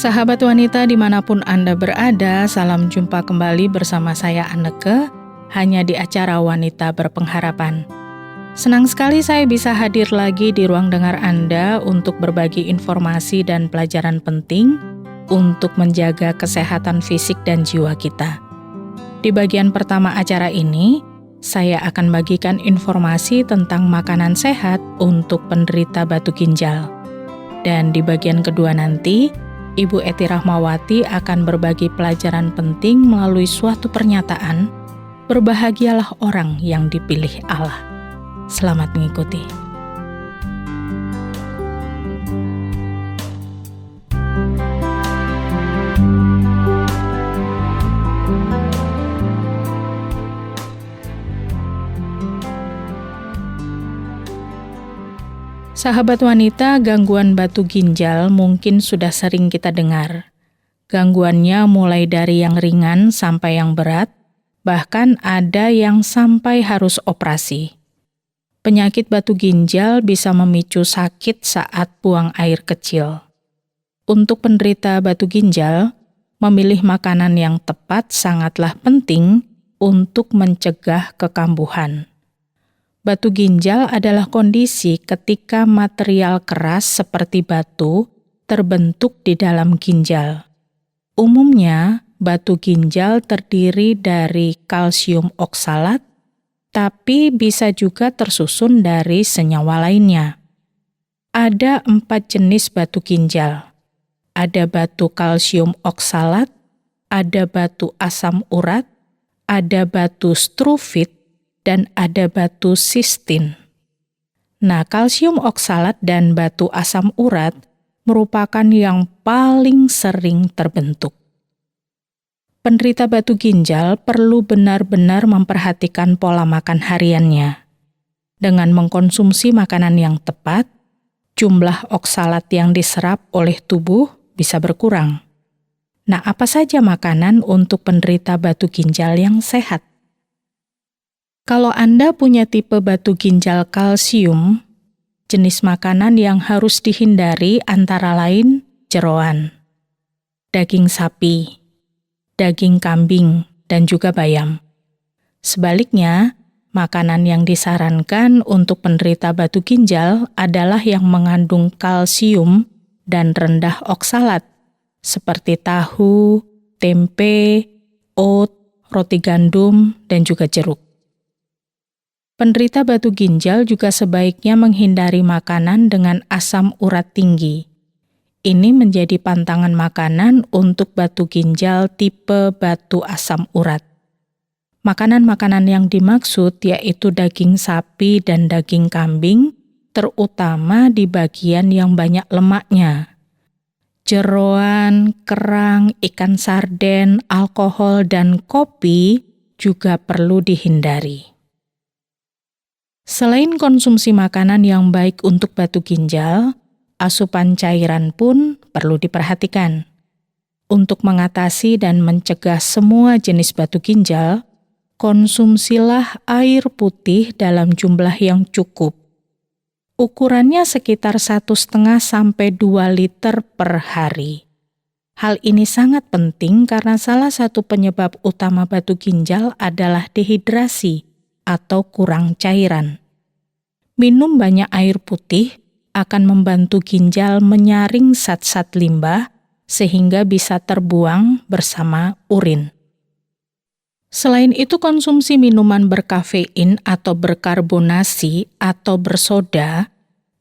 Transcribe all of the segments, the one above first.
Sahabat wanita dimanapun Anda berada, salam jumpa kembali bersama saya Anneke, hanya di acara Wanita Berpengharapan. Senang sekali saya bisa hadir lagi di ruang dengar Anda untuk berbagi informasi dan pelajaran penting untuk menjaga kesehatan fisik dan jiwa kita. Di bagian pertama acara ini, saya akan bagikan informasi tentang makanan sehat untuk penderita batu ginjal. Dan di bagian kedua nanti, Ibu Eti Rahmawati akan berbagi pelajaran penting melalui suatu pernyataan, berbahagialah orang yang dipilih Allah. Selamat mengikuti. Sahabat wanita, gangguan batu ginjal mungkin sudah sering kita dengar. Gangguannya mulai dari yang ringan sampai yang berat, bahkan ada yang sampai harus operasi. Penyakit batu ginjal bisa memicu sakit saat buang air kecil. Untuk penderita batu ginjal, memilih makanan yang tepat sangatlah penting untuk mencegah kekambuhan. Batu ginjal adalah kondisi ketika material keras seperti batu terbentuk di dalam ginjal. Umumnya, batu ginjal terdiri dari kalsium oksalat, tapi bisa juga tersusun dari senyawa lainnya. Ada 4 jenis batu ginjal. Ada batu kalsium oksalat, ada batu asam urat, ada batu struvit, dan ada batu sistin. Nah, kalsium oksalat dan batu asam urat merupakan yang paling sering terbentuk. Penderita batu ginjal perlu benar-benar memperhatikan pola makan hariannya. Dengan mengkonsumsi makanan yang tepat, jumlah oksalat yang diserap oleh tubuh bisa berkurang. Nah, apa saja makanan untuk penderita batu ginjal yang sehat? Kalau Anda punya tipe batu ginjal kalsium, jenis makanan yang harus dihindari antara lain jeroan, daging sapi, daging kambing, dan juga bayam. Sebaliknya, makanan yang disarankan untuk penderita batu ginjal adalah yang mengandung kalsium dan rendah oksalat, seperti tahu, tempe, oat, roti gandum, dan juga jeruk. Penderita batu ginjal juga sebaiknya menghindari makanan dengan asam urat tinggi. Ini menjadi pantangan makanan untuk batu ginjal tipe batu asam urat. Makanan-makanan yang dimaksud yaitu daging sapi dan daging kambing, terutama di bagian yang banyak lemaknya. Jeroan, kerang, ikan sarden, alkohol, dan kopi juga perlu dihindari. Selain konsumsi makanan yang baik untuk batu ginjal, asupan cairan pun perlu diperhatikan. Untuk mengatasi dan mencegah semua jenis batu ginjal, konsumsilah air putih dalam jumlah yang cukup. Ukurannya sekitar 1,5 sampai 2 liter per hari. Hal ini sangat penting karena salah satu penyebab utama batu ginjal adalah dehidrasi atau kurang cairan. Minum banyak air putih akan membantu ginjal menyaring zat-zat limbah sehingga bisa terbuang bersama urin. Selain itu, konsumsi minuman berkafein atau berkarbonasi atau bersoda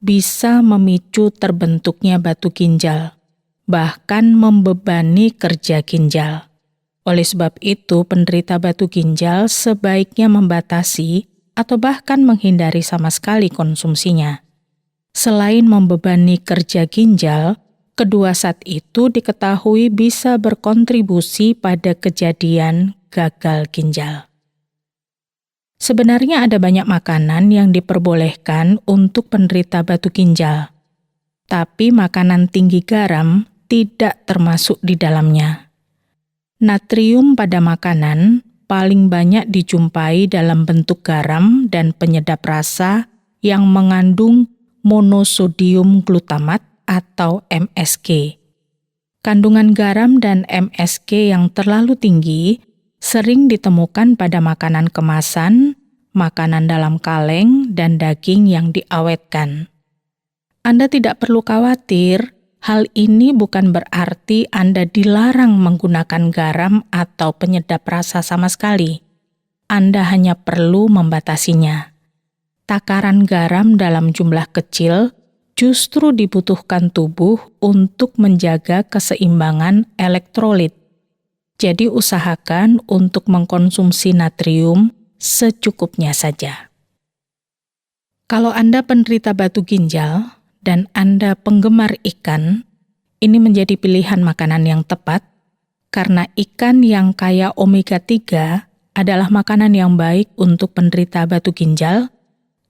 bisa memicu terbentuknya batu ginjal, bahkan membebani kerja ginjal. Oleh sebab itu, penderita batu ginjal sebaiknya membatasi atau bahkan menghindari sama sekali konsumsinya. Selain membebani kerja ginjal, kedua zat itu diketahui bisa berkontribusi pada kejadian gagal ginjal. Sebenarnya ada banyak makanan yang diperbolehkan untuk penderita batu ginjal, tapi makanan tinggi garam tidak termasuk di dalamnya. Natrium pada makanan paling banyak dijumpai dalam bentuk garam dan penyedap rasa yang mengandung monosodium glutamat atau MSG. Kandungan garam dan MSG yang terlalu tinggi sering ditemukan pada makanan kemasan, makanan dalam kaleng, dan daging yang diawetkan. Anda tidak perlu khawatir, hal ini bukan berarti Anda dilarang menggunakan garam atau penyedap rasa sama sekali. Anda hanya perlu membatasinya. Takaran garam dalam jumlah kecil justru dibutuhkan tubuh untuk menjaga keseimbangan elektrolit. Jadi usahakan untuk mengkonsumsi natrium secukupnya saja. Kalau Anda penderita batu ginjal dan Anda penggemar ikan, ini menjadi pilihan makanan yang tepat karena ikan yang kaya omega 3 adalah makanan yang baik untuk penderita batu ginjal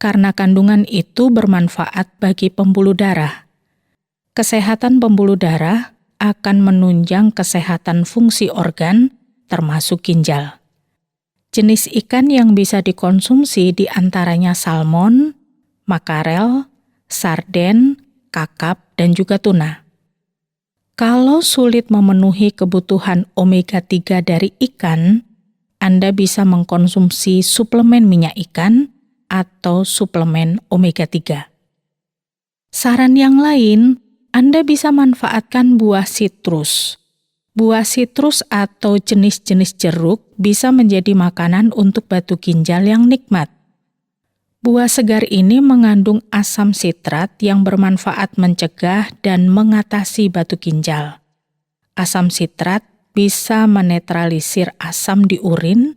karena kandungan itu bermanfaat bagi pembuluh darah. Kesehatan pembuluh darah akan menunjang kesehatan fungsi organ termasuk ginjal. Jenis ikan yang bisa dikonsumsi diantaranya salmon, makarel, sarden, kakap, dan juga tuna. Kalau sulit memenuhi kebutuhan omega 3 dari ikan, Anda bisa mengkonsumsi suplemen minyak ikan atau suplemen omega 3. Saran yang lain, Anda bisa manfaatkan buah sitrus. Buah sitrus atau jenis-jenis jeruk bisa menjadi makanan untuk batu ginjal yang nikmat. Buah segar ini mengandung asam sitrat yang bermanfaat mencegah dan mengatasi batu ginjal. Asam sitrat bisa menetralisir asam di urin,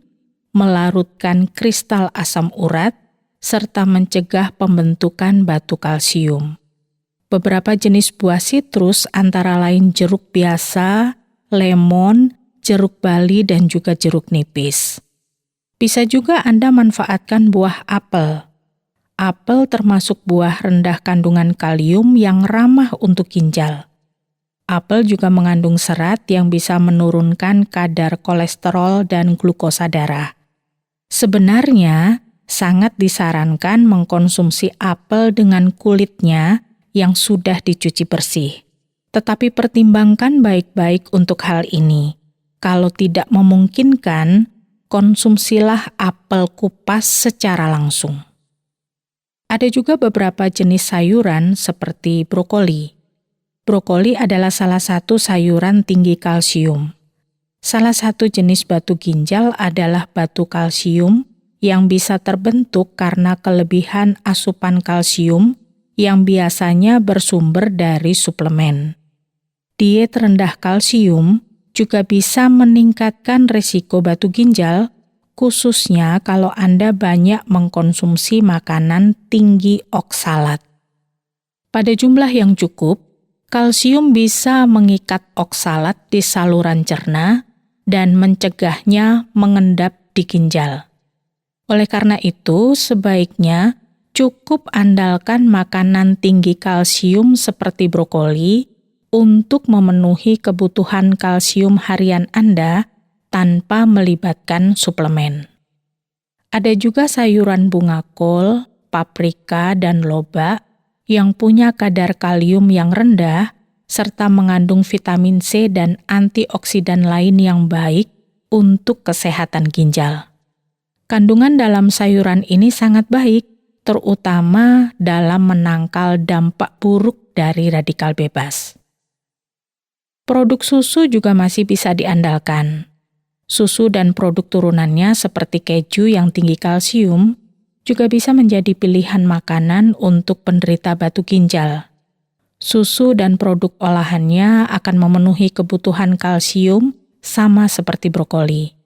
melarutkan kristal asam urat, serta mencegah pembentukan batu kalsium. Beberapa jenis buah sitrus antara lain jeruk biasa, lemon, jeruk bali, dan juga jeruk nipis. Bisa juga Anda manfaatkan buah apel. Apel termasuk buah rendah kandungan kalium yang ramah untuk ginjal. Apel juga mengandung serat yang bisa menurunkan kadar kolesterol dan glukosa darah. Sebenarnya, sangat disarankan mengkonsumsi apel dengan kulitnya yang sudah dicuci bersih. Tetapi pertimbangkan baik-baik untuk hal ini. Kalau tidak memungkinkan, konsumsilah apel kupas secara langsung. Ada juga beberapa jenis sayuran seperti brokoli. Brokoli adalah salah satu sayuran tinggi kalsium. Salah satu jenis batu ginjal adalah batu kalsium yang bisa terbentuk karena kelebihan asupan kalsium yang biasanya bersumber dari suplemen. Diet rendah kalsium juga bisa meningkatkan risiko batu ginjal, khususnya kalau Anda banyak mengkonsumsi makanan tinggi oksalat. Pada jumlah yang cukup, kalsium bisa mengikat oksalat di saluran cerna dan mencegahnya mengendap di ginjal. Oleh karena itu, sebaiknya cukup andalkan makanan tinggi kalsium seperti brokoli untuk memenuhi kebutuhan kalsium harian Anda tanpa melibatkan suplemen. Ada juga sayuran bunga kol, paprika, dan lobak yang punya kadar kalium yang rendah serta mengandung vitamin C dan antioksidan lain yang baik untuk kesehatan ginjal. Kandungan dalam sayuran ini sangat baik, terutama dalam menangkal dampak buruk dari radikal bebas. Produk susu juga masih bisa diandalkan. Susu dan produk turunannya seperti keju yang tinggi kalsium juga bisa menjadi pilihan makanan untuk penderita batu ginjal. Susu dan produk olahannya akan memenuhi kebutuhan kalsium sama seperti brokoli.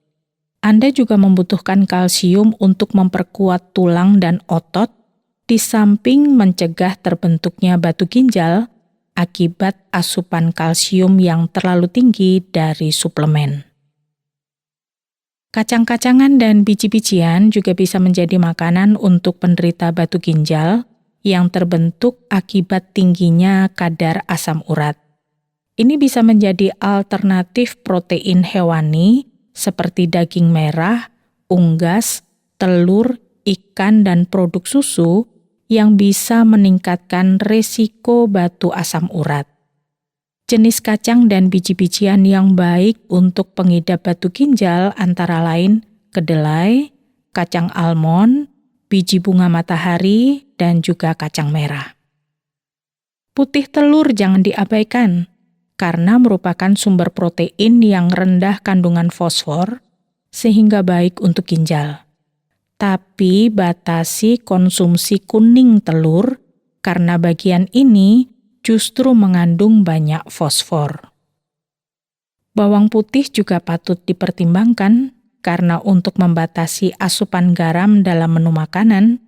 Anda juga membutuhkan kalsium untuk memperkuat tulang dan otot, di samping mencegah terbentuknya batu ginjal akibat asupan kalsium yang terlalu tinggi dari suplemen. Kacang-kacangan dan biji-bijian juga bisa menjadi makanan untuk penderita batu ginjal yang terbentuk akibat tingginya kadar asam urat. Ini bisa menjadi alternatif protein hewani seperti daging merah, unggas, telur, ikan, dan produk susu yang bisa meningkatkan resiko batu asam urat. Jenis kacang dan biji-bijian yang baik untuk pengidap batu ginjal antara lain kedelai, kacang almond, biji bunga matahari, dan juga kacang merah. Putih telur jangan diabaikan, karena merupakan sumber protein yang rendah kandungan fosfor, sehingga baik untuk ginjal. Tapi batasi konsumsi kuning telur, karena bagian ini justru mengandung banyak fosfor. Bawang putih juga patut dipertimbangkan, karena untuk membatasi asupan garam dalam menu makanan,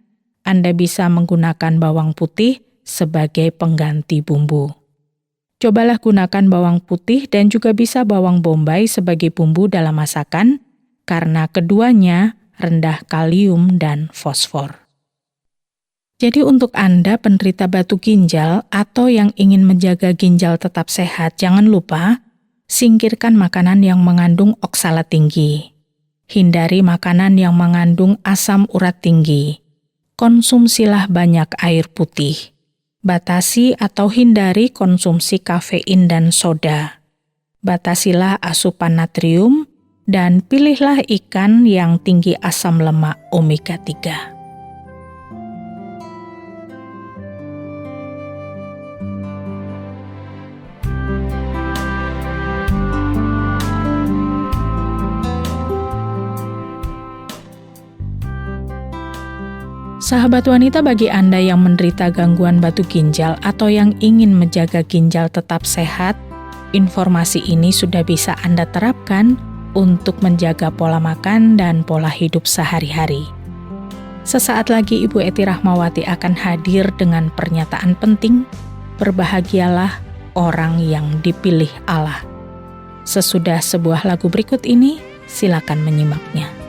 Anda bisa menggunakan bawang putih sebagai pengganti bumbu. Cobalah gunakan bawang putih dan juga bisa bawang bombay sebagai bumbu dalam masakan, karena keduanya rendah kalium dan fosfor. Jadi untuk Anda penderita batu ginjal atau yang ingin menjaga ginjal tetap sehat, jangan lupa singkirkan makanan yang mengandung oksalat tinggi. Hindari makanan yang mengandung asam urat tinggi. Konsumsilah banyak air putih. Batasi atau hindari konsumsi kafein dan soda. Batasilah asupan natrium dan pilihlah ikan yang tinggi asam lemak omega 3. Sahabat wanita, bagi Anda yang menderita gangguan batu ginjal atau yang ingin menjaga ginjal tetap sehat, informasi ini sudah bisa Anda terapkan untuk menjaga pola makan dan pola hidup sehari-hari. Sesaat lagi Ibu Eti Rahmawati akan hadir dengan pernyataan penting, berbahagialah orang yang dipilih Allah. Sesudah sebuah lagu berikut ini, silakan menyimaknya.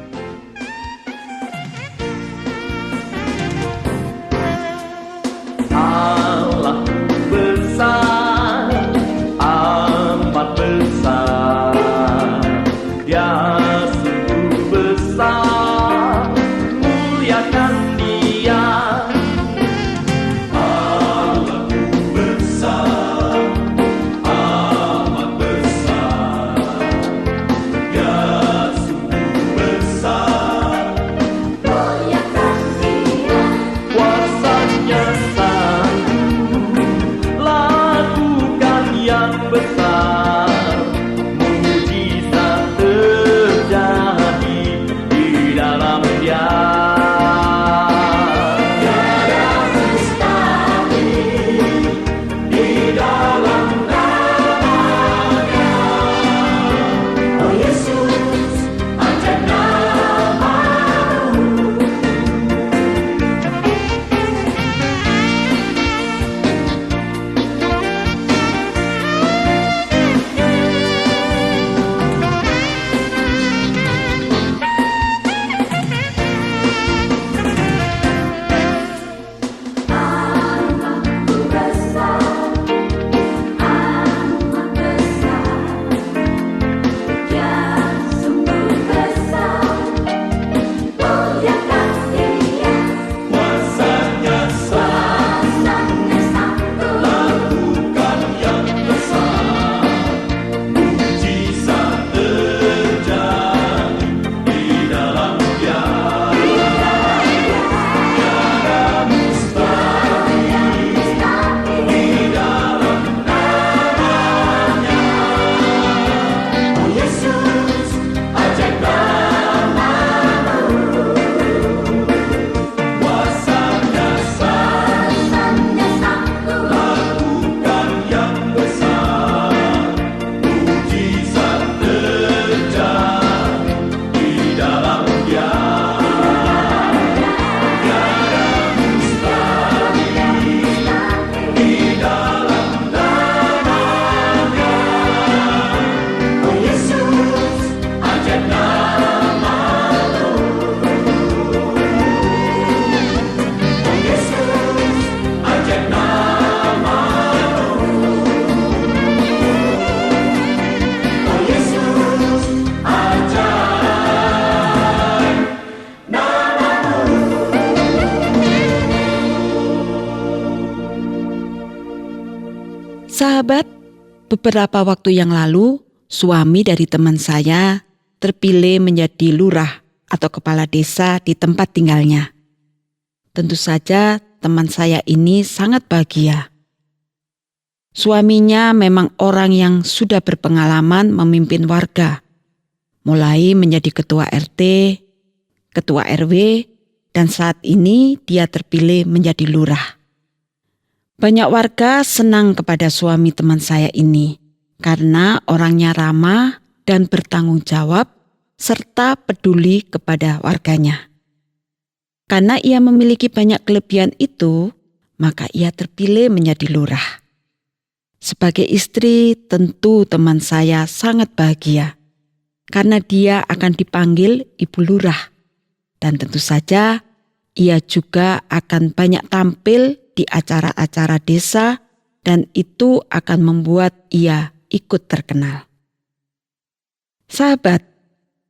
Sahabat, Beberapa waktu yang lalu, suami dari teman saya terpilih menjadi lurah atau kepala desa di tempat tinggalnya. Tentu saja teman saya ini sangat bahagia. Suaminya memang orang yang sudah berpengalaman memimpin warga, mulai menjadi ketua RT, ketua RW, dan saat ini dia terpilih menjadi lurah. Banyak warga senang kepada suami teman saya ini karena orangnya ramah dan bertanggung jawab serta peduli kepada warganya. Karena ia memiliki banyak kelebihan itu, maka ia terpilih menjadi lurah. Sebagai istri, tentu teman saya sangat bahagia karena dia akan dipanggil Ibu Lurah. Dan tentu saja ia juga akan banyak tampil di acara-acara desa dan itu akan membuat ia ikut terkenal. Sahabat,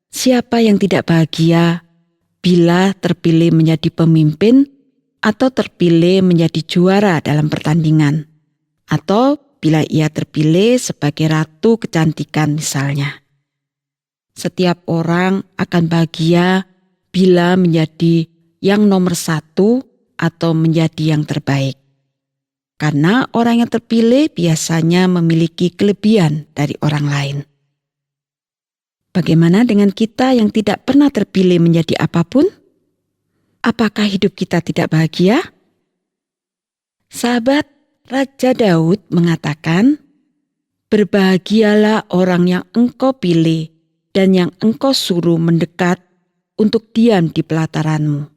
siapa yang tidak bahagia bila terpilih menjadi pemimpin atau terpilih menjadi juara dalam pertandingan, atau bila ia terpilih sebagai ratu kecantikan misalnya. Setiap orang akan bahagia bila menjadi yang nomor satu atau menjadi yang terbaik. Karena orang yang terpilih biasanya memiliki kelebihan dari orang lain. Bagaimana dengan kita yang tidak pernah terpilih menjadi apapun? Apakah hidup kita tidak bahagia? Sahabat, Raja Daud mengatakan, "Berbahagialah orang yang engkau pilih dan yang engkau suruh mendekat untuk diam di pelataranmu.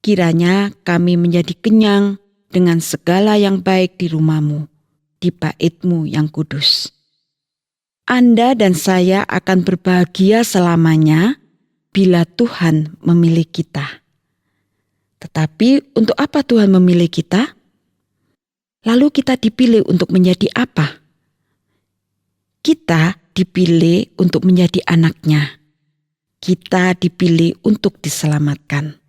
Kiranya kami menjadi kenyang dengan segala yang baik di rumahmu, di bait-mu yang kudus." Anda dan saya akan berbahagia selamanya bila Tuhan memilih kita. Tetapi untuk apa Tuhan memilih kita? Lalu kita dipilih untuk menjadi apa? Kita dipilih untuk menjadi anaknya. Kita dipilih untuk diselamatkan.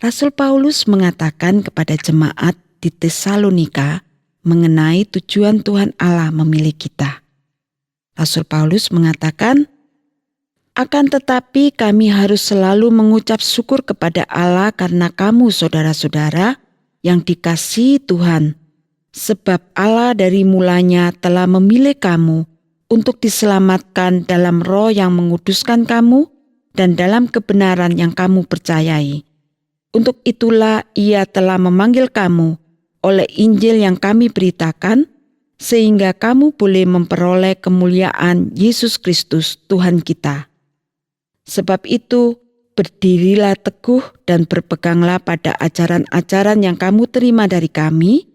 Rasul Paulus mengatakan kepada jemaat di Tesalonika mengenai tujuan Tuhan Allah memilih kita. Rasul Paulus mengatakan, "Akan tetapi kami harus selalu mengucap syukur kepada Allah karena kamu saudara-saudara yang dikasihi Tuhan, sebab Allah dari mulanya telah memilih kamu untuk diselamatkan dalam roh yang menguduskan kamu dan dalam kebenaran yang kamu percayai. Untuk itulah Ia telah memanggil kamu oleh Injil yang kami beritakan, sehingga kamu boleh memperoleh kemuliaan Yesus Kristus Tuhan kita. Sebab itu, berdirilah teguh dan berpeganglah pada ajaran-ajaran yang kamu terima dari kami,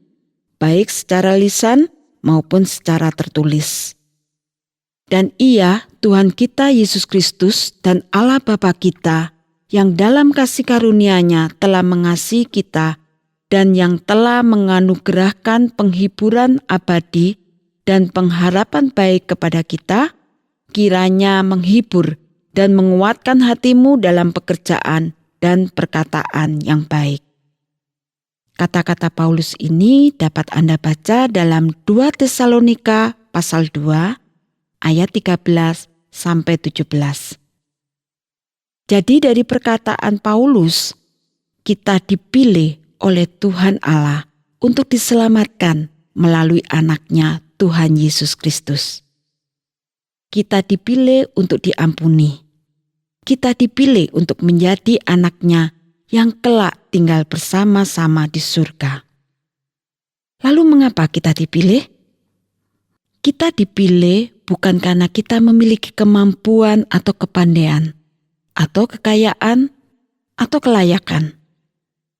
baik secara lisan maupun secara tertulis. Dan Ia, Tuhan kita Yesus Kristus dan Allah Bapa kita, yang dalam kasih karunia-Nya telah mengasihi kita dan yang telah menganugerahkan penghiburan abadi dan pengharapan baik kepada kita, kiranya menghibur dan menguatkan hatimu dalam pekerjaan dan perkataan yang baik. Kata-kata Paulus ini dapat Anda baca dalam 2 Tesalonika pasal 2 ayat 13 sampai 17. Jadi dari perkataan Paulus, kita dipilih oleh Tuhan Allah untuk diselamatkan melalui anaknya Tuhan Yesus Kristus. Kita dipilih untuk diampuni. Kita dipilih untuk menjadi anaknya yang kelak tinggal bersama-sama di surga. Lalu mengapa kita dipilih? Kita dipilih bukan karena kita memiliki kemampuan atau kepandaian, atau kekayaan, atau kelayakan.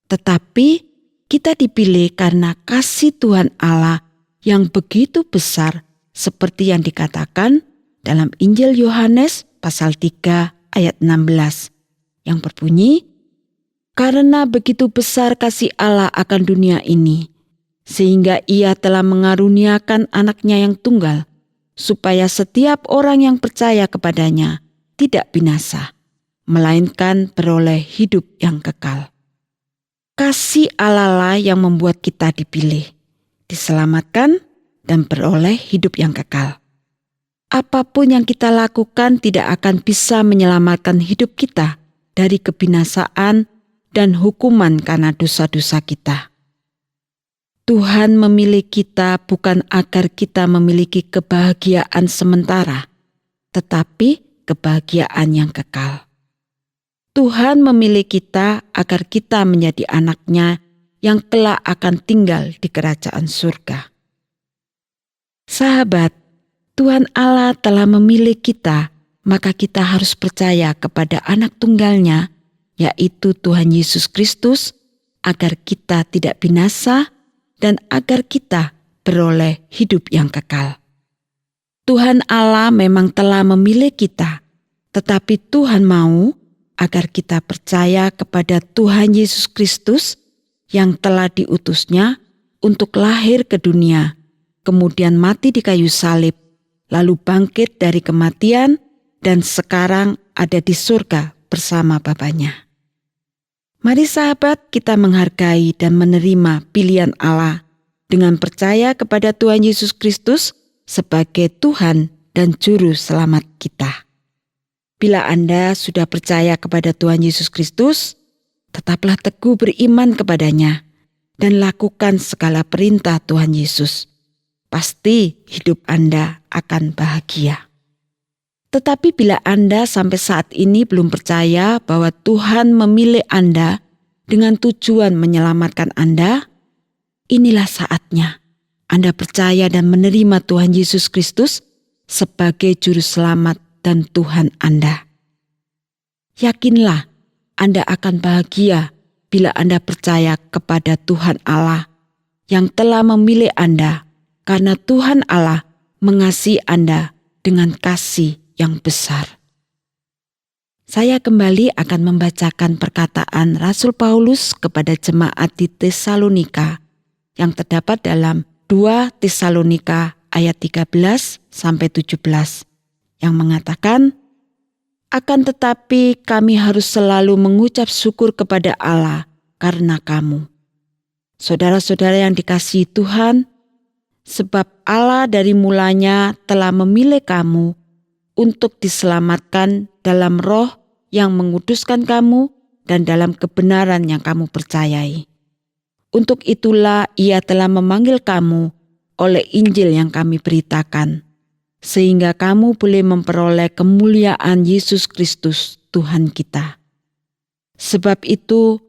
Tetapi kita dipilih karena kasih Tuhan Allah yang begitu besar seperti yang dikatakan dalam Injil Yohanes pasal 3 ayat 16 yang berbunyi, "Karena begitu besar kasih Allah akan dunia ini, sehingga Ia telah mengaruniakan anaknya yang tunggal, supaya setiap orang yang percaya kepadanya tidak binasa, melainkan beroleh hidup yang kekal." Kasih Allah lah yang membuat kita dipilih, diselamatkan, dan beroleh hidup yang kekal. Apapun yang kita lakukan tidak akan bisa menyelamatkan hidup kita dari kebinasaan dan hukuman karena dosa-dosa kita. Tuhan memilih kita bukan agar kita memiliki kebahagiaan sementara, tetapi kebahagiaan yang kekal. Tuhan memilih kita agar kita menjadi anak-Nya yang kelak akan tinggal di kerajaan surga. Sahabat, Tuhan Allah telah memilih kita, maka kita harus percaya kepada anak tunggal-Nya, yaitu Tuhan Yesus Kristus, agar kita tidak binasa dan agar kita beroleh hidup yang kekal. Tuhan Allah memang telah memilih kita, tetapi Tuhan mau agar kita percaya kepada Tuhan Yesus Kristus yang telah diutus-Nya untuk lahir ke dunia, kemudian mati di kayu salib, lalu bangkit dari kematian dan sekarang ada di surga bersama Bapa-Nya. Mari sahabat, kita menghargai dan menerima pilihan Allah dengan percaya kepada Tuhan Yesus Kristus sebagai Tuhan dan Juru Selamat kita. Bila Anda sudah percaya kepada Tuhan Yesus Kristus, tetaplah teguh beriman kepada-Nya dan lakukan segala perintah Tuhan Yesus. Pasti hidup Anda akan bahagia. Tetapi bila Anda sampai saat ini belum percaya bahwa Tuhan memilih Anda dengan tujuan menyelamatkan Anda, inilah saatnya Anda percaya dan menerima Tuhan Yesus Kristus sebagai Juru Selamat dan Tuhan Anda. Yakinlah Anda akan bahagia bila Anda percaya kepada Tuhan Allah yang telah memilih Anda, karena Tuhan Allah mengasihi Anda dengan kasih yang besar. Saya kembali akan membacakan perkataan Rasul Paulus kepada jemaat di Tesalonika yang terdapat dalam 2 Tesalonika ayat 13-17 yang mengatakan, "Akan tetapi kami harus selalu mengucap syukur kepada Allah karena kamu. Saudara-saudara yang dikasihi Tuhan, sebab Allah dari mulanya telah memilih kamu untuk diselamatkan dalam roh yang menguduskan kamu dan dalam kebenaran yang kamu percayai. Untuk itulah Ia telah memanggil kamu oleh Injil yang kami beritakan, sehingga kamu boleh memperoleh kemuliaan Yesus Kristus Tuhan kita. Sebab itu,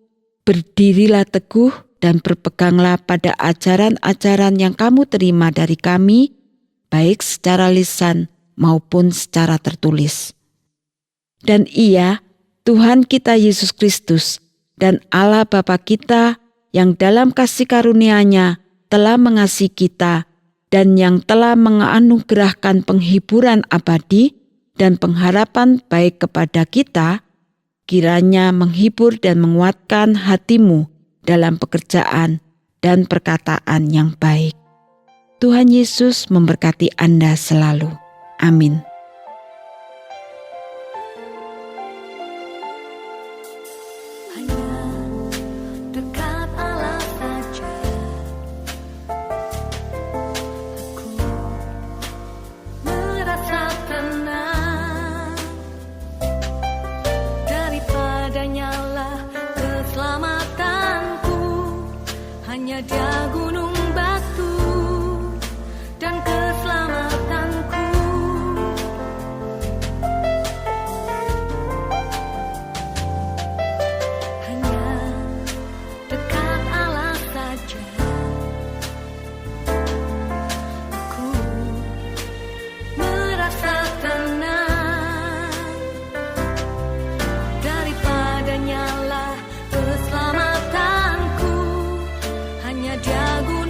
berdirilah teguh dan berpeganglah pada ajaran-ajaran yang kamu terima dari kami, baik secara lisan maupun secara tertulis. Dan Ia, Tuhan kita Yesus Kristus, dan Allah Bapa kita yang dalam kasih karunia-Nya telah mengasihi kita dan yang telah menganugerahkan penghiburan abadi dan pengharapan baik kepada kita, kiranya menghibur dan menguatkan hatimu dalam pekerjaan dan perkataan yang baik. Tuhan Yesus memberkati Anda selalu. Amin. Hanya Dia gunung batu dan keselamatanku. Hanya dekat Allah saja aku merasa tenang. Daripadanya lah keselamatanku. Hanya Dia gunung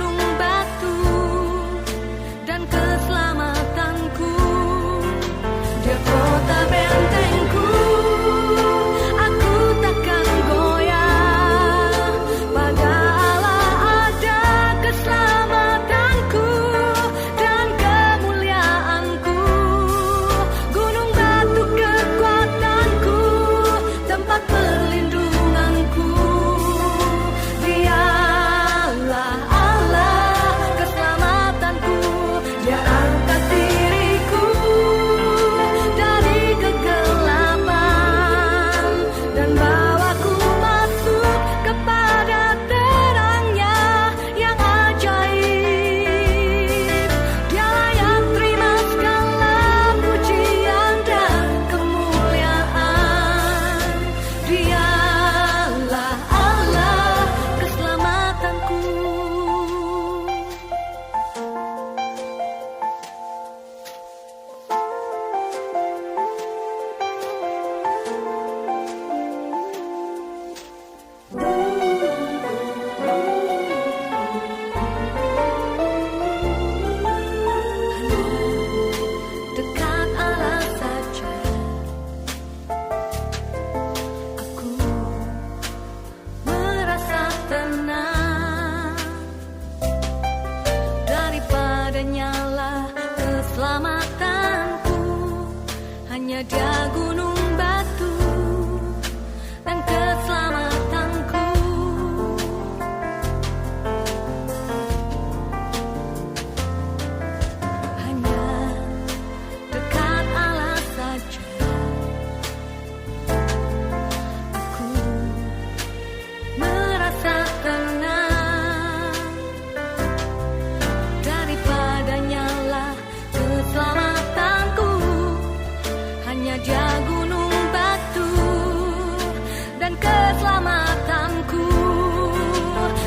keselamatanku.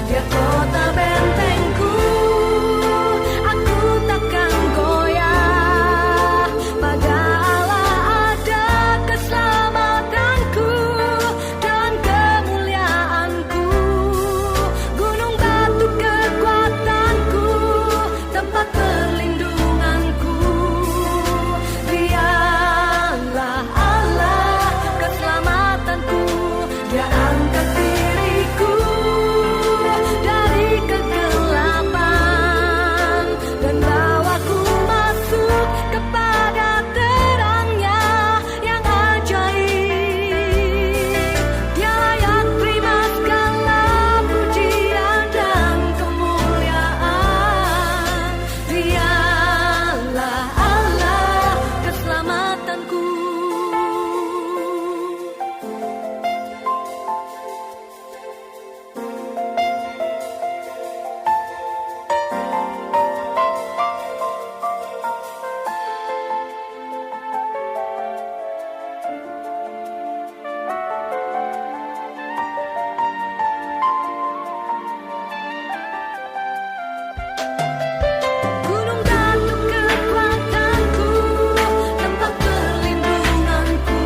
Dia kota bentengku, aku takkan goyah. Pada Allah ada keselamatanku dan kemuliaanku. Gunung batu kekuatanku, tempat perlindunganku. Dialah Allah keselamatanku. Dia angkat diriku dari kegelapan dan bawaku masuk kepada terangnya yang ajaib. Dia layak terima segala pujian dan kemuliaan. Dialah Allah keselamatanku. Gunung batu kekuatanku, tempat perlindunganku.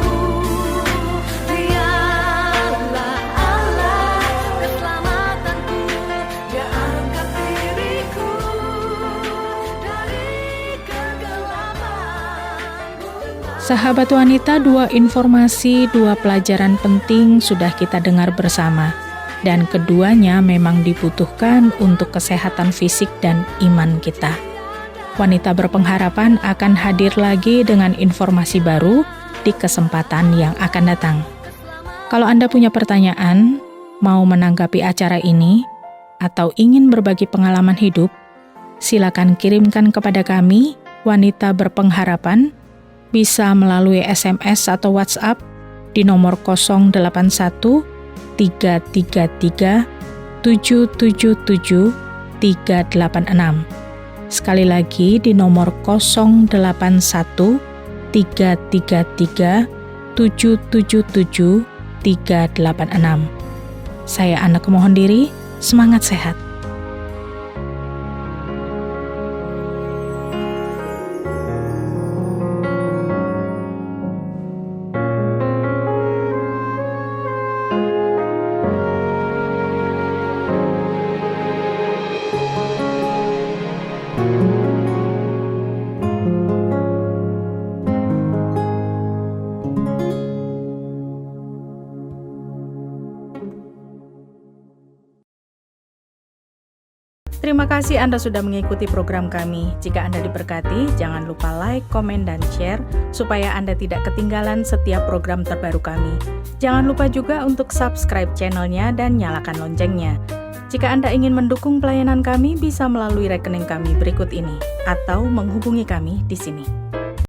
Dialah Allah keselamatanku. Dia angkat diriku dari kegelapan. Sahabat wanita, 2 informasi, 2 pelajaran penting sudah kita dengar bersama. Dan keduanya memang dibutuhkan untuk kesehatan fisik dan iman kita. Wanita Berpengharapan akan hadir lagi dengan informasi baru di kesempatan yang akan datang. Kalau Anda punya pertanyaan, mau menanggapi acara ini, atau ingin berbagi pengalaman hidup, silakan kirimkan kepada kami, Wanita Berpengharapan, bisa melalui SMS atau WhatsApp di nomor 081 333 777 386. Sekali lagi di nomor 081 333 777 386. Saya Anak mohon diri, semangat sehat. Terima kasih Anda sudah mengikuti program kami. Jika Anda diberkati, jangan lupa like, komen, dan share supaya Anda tidak ketinggalan setiap program terbaru kami. Jangan lupa juga untuk subscribe channelnya dan nyalakan loncengnya. Jika Anda ingin mendukung pelayanan kami, bisa melalui rekening kami berikut ini atau menghubungi kami di sini.